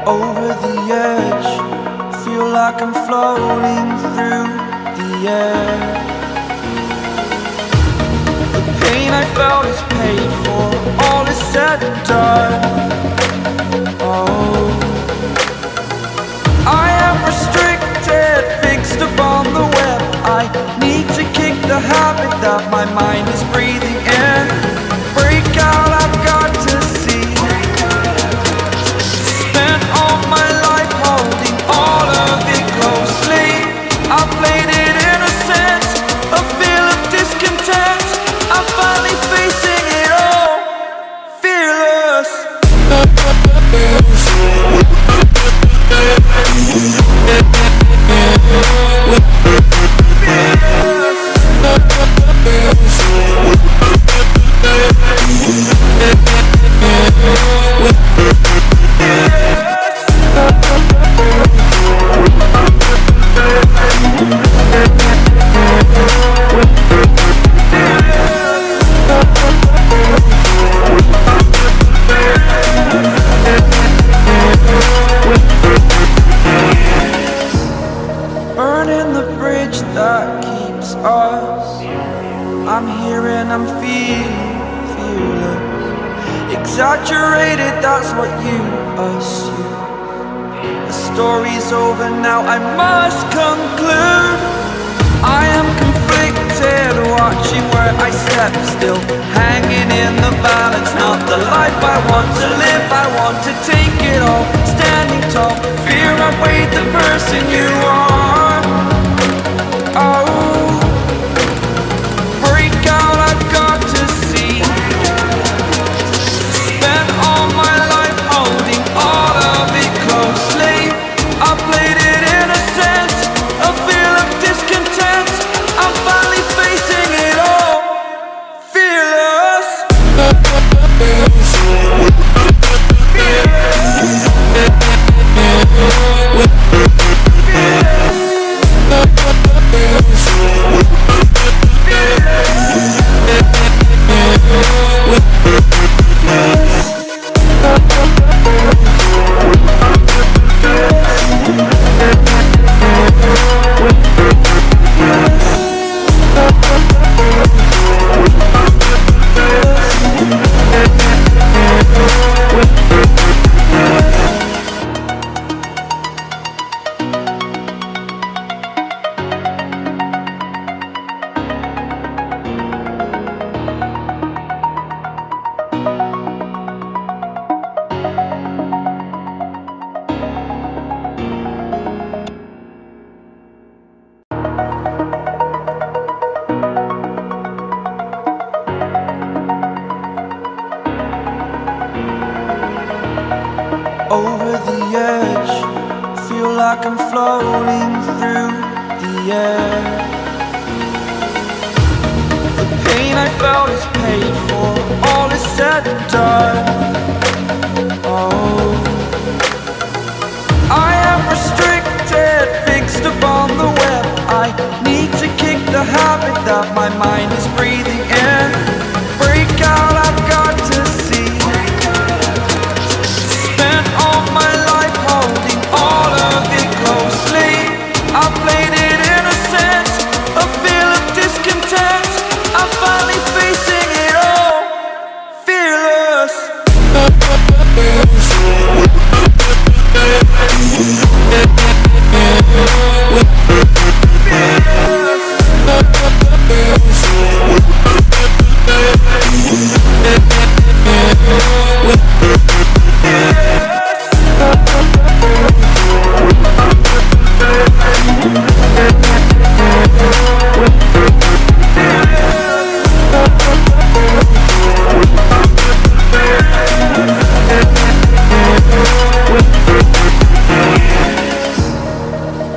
Over the edge, feel like I'm floating through the air. The pain I felt is paid for, all is said and done. Oh, I am restricted, fixed upon the web. I need to kick the habit that my mind is breathing in. Break out, I've got to see. Spent all my life holding all of it closely. I played it innocent, a feel of discontent. I'm finally facing it all, fearless. Burning the bridge that keeps us. I'm here and I'm feeling fearless. Exaggerated, that's what you assume. The story's over now, I must conclude. I am conflicted, watching where I step still, hanging in the balance. Not the life I want to live, I want to take it all. Standing tall, fear outweighed the person you are. Oh, break out, I've got to see. Spent all my life holding all of it closely. I played it innocent, a feel of discontent. I'm finally facing it all, fearless. Over the edge, feel like I'm floating through the air. The pain I felt is paid for, all is said and done. Oh, I am restricted, fixed upon the web. I need to kick the habit that my mind is breathing in. Break out, I've got to see. Spent all my life holding all of it closely. I played it innocent, a feel of discontent. I'm finally facing it all, fearless.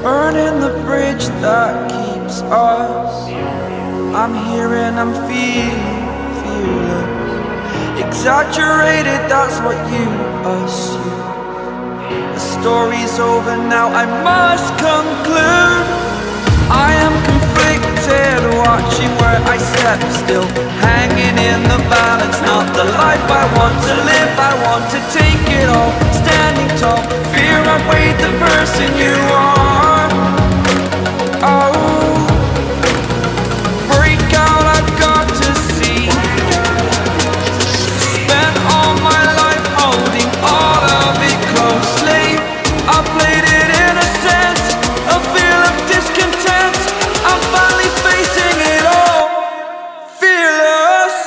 Burning the bridge that keeps us. I'm here and I'm feeling fearless. Exaggerated, that's what you assume. The story's over now, I must conclude. I am conflicted, still hanging in the balance. Not the life I want to live, I want to take it all. Standing tall, fear I've weighed the person you are. Oh, break out, I've got to see. Spent all my life holding all of it closely. I played it innocent, a feel of discontent. I'm finally facing it all, fearless.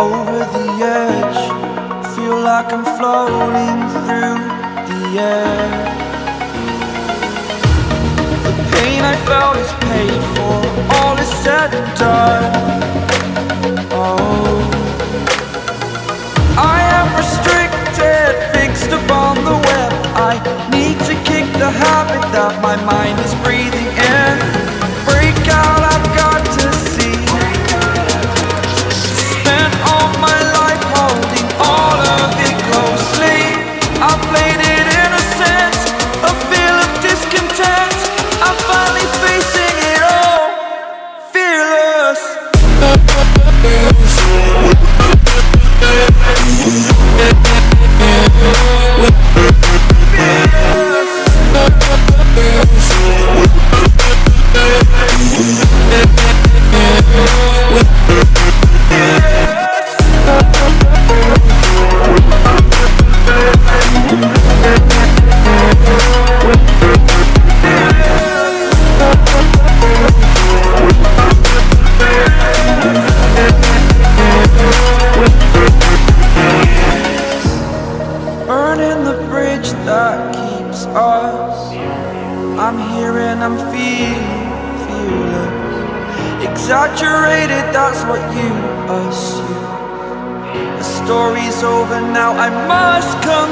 Over the edge, feel like I'm floating through the air. The pain I felt is paid for, all is said and done. Oh, I am restricted, fixed upon the web. I need to kick the habit that my mind is breathing in. Break out, I've got to see. Spent all my life holding all of it closely. I played it innocent, a feel of discontent. I'm finally facing it all, fearless. Burning the bridge that keeps us. I'm here and I'm feeling fearless. Exaggerated, that's what you assume. The story's over now, I must come